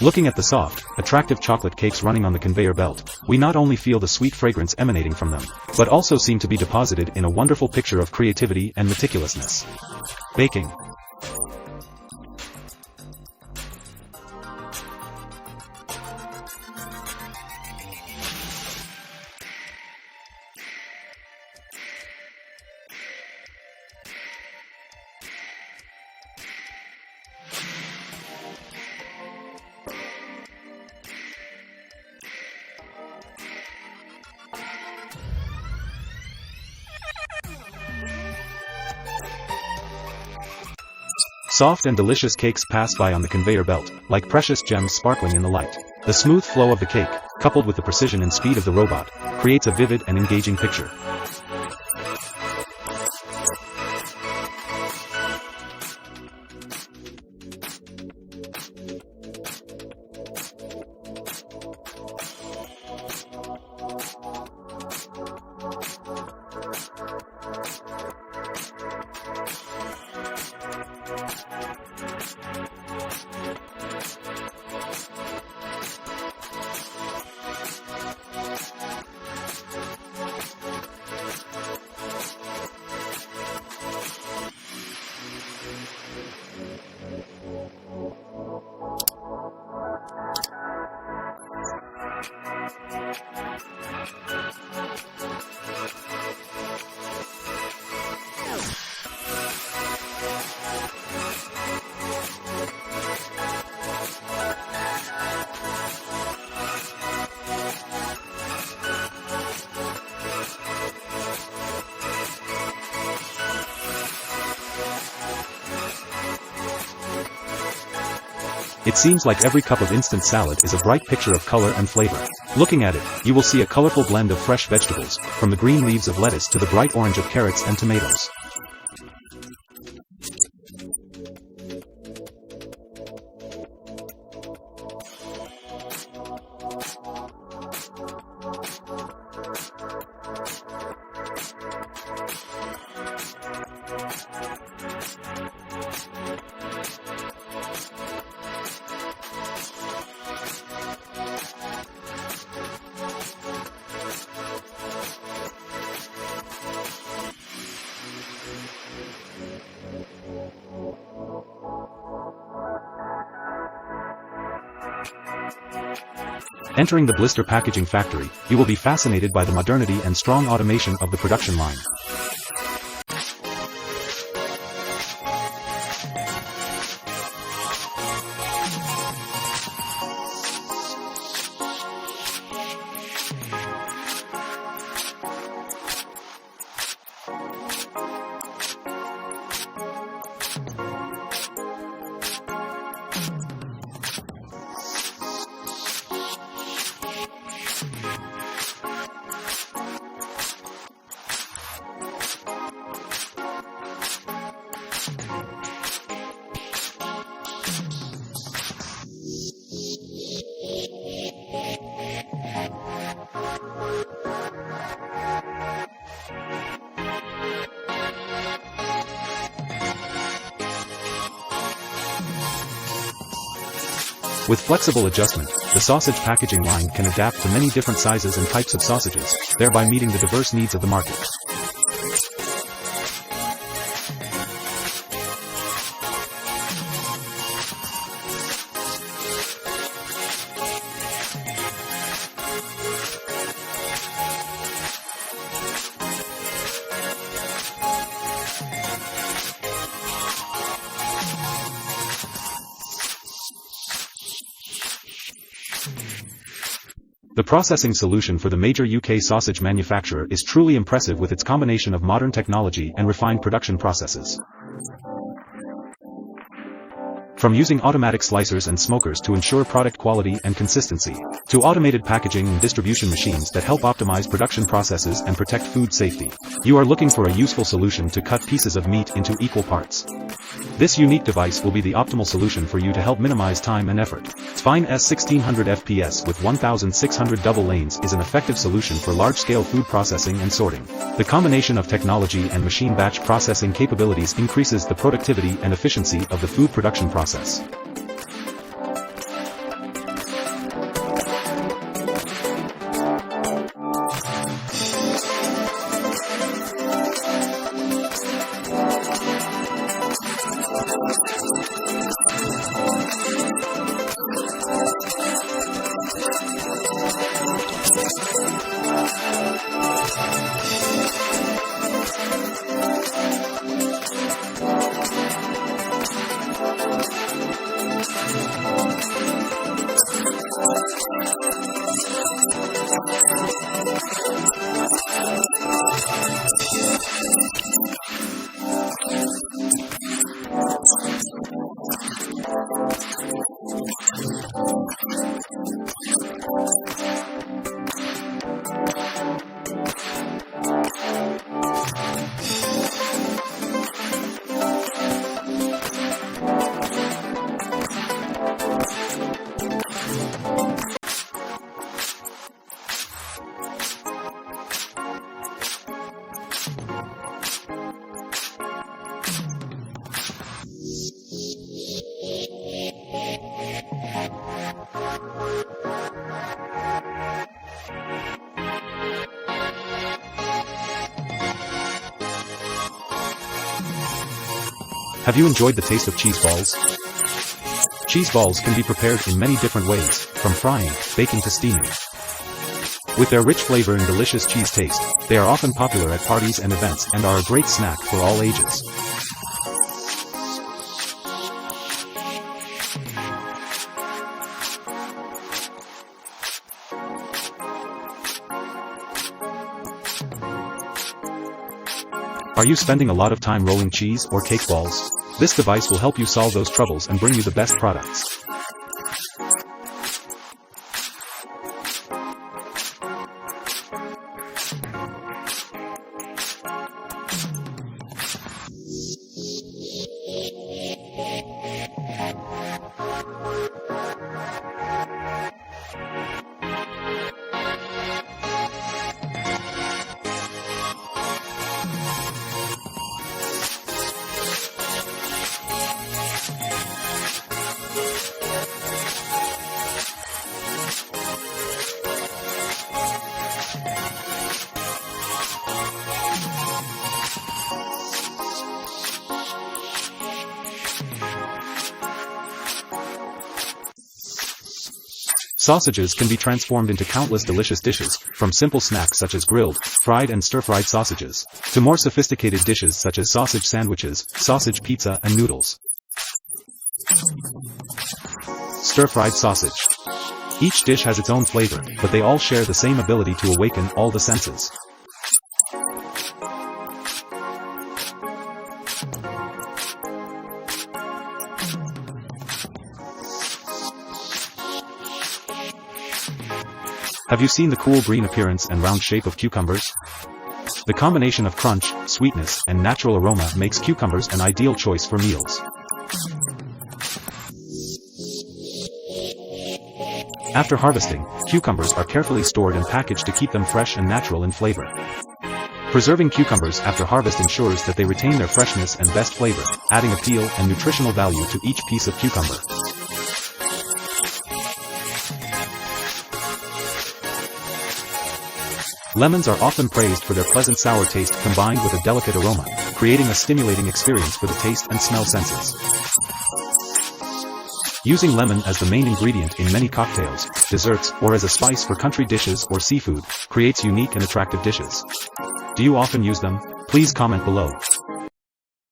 Looking at the soft, attractive chocolate cakes running on the conveyor belt, we not only feel the sweet fragrance emanating from them, but also seem to be deposited in a wonderful picture of creativity and meticulousness. Baking. Soft and delicious cakes pass by on the conveyor belt, like precious gems sparkling in the light. The smooth flow of the cake, coupled with the precision and speed of the robot, creates a vivid and engaging picture. It seems like every cup of instant salad is a bright picture of color and flavor. Looking at it, you will see a colorful blend of fresh vegetables, from the green leaves of lettuce to the bright orange of carrots and tomatoes. Entering the blister packaging factory, you will be fascinated by the modernity and strong automation of the production line. With flexible adjustment, the sausage packaging line can adapt to many different sizes and types of sausages, thereby meeting the diverse needs of the market. The processing solution for the major UK sausage manufacturer is truly impressive with its combination of modern technology and refined production processes. From using automatic slicers and smokers to ensure product quality and consistency, to automated packaging and distribution machines that help optimize production processes and protect food safety, you are looking for a useful solution to cut pieces of meat into equal parts. This unique device will be the optimal solution for you to help minimize time and effort. Fine's 1600 FPS with 1600 double lanes is an effective solution for large-scale food processing and sorting. The combination of technology and machine batch processing capabilities increases the productivity and efficiency of the food production process. Have you enjoyed the taste of cheese balls? Cheese balls can be prepared in many different ways, from frying, baking to steaming. With their rich flavor and delicious cheese taste, they are often popular at parties and events and are a great snack for all ages. Are you spending a lot of time rolling cheese or cake balls? This device will help you solve those troubles and bring you the best products. Sausages can be transformed into countless delicious dishes, from simple snacks such as grilled, fried and stir-fried sausages, to more sophisticated dishes such as sausage sandwiches, sausage pizza and noodles. Stir-fried sausage. Each dish has its own flavor, but they all share the same ability to awaken all the senses. Have you seen the cool green appearance and round shape of cucumbers? The combination of crunch, sweetness, and natural aroma makes cucumbers an ideal choice for meals. After harvesting, cucumbers are carefully stored and packaged to keep them fresh and natural in flavor. Preserving cucumbers after harvest ensures that they retain their freshness and best flavor, adding appeal and nutritional value to each piece of cucumber. Lemons are often praised for their pleasant sour taste combined with a delicate aroma, creating a stimulating experience for the taste and smell senses. Using lemon as the main ingredient in many cocktails, desserts, or as a spice for country dishes or seafood, creates unique and attractive dishes. Do you often use them? Please comment below.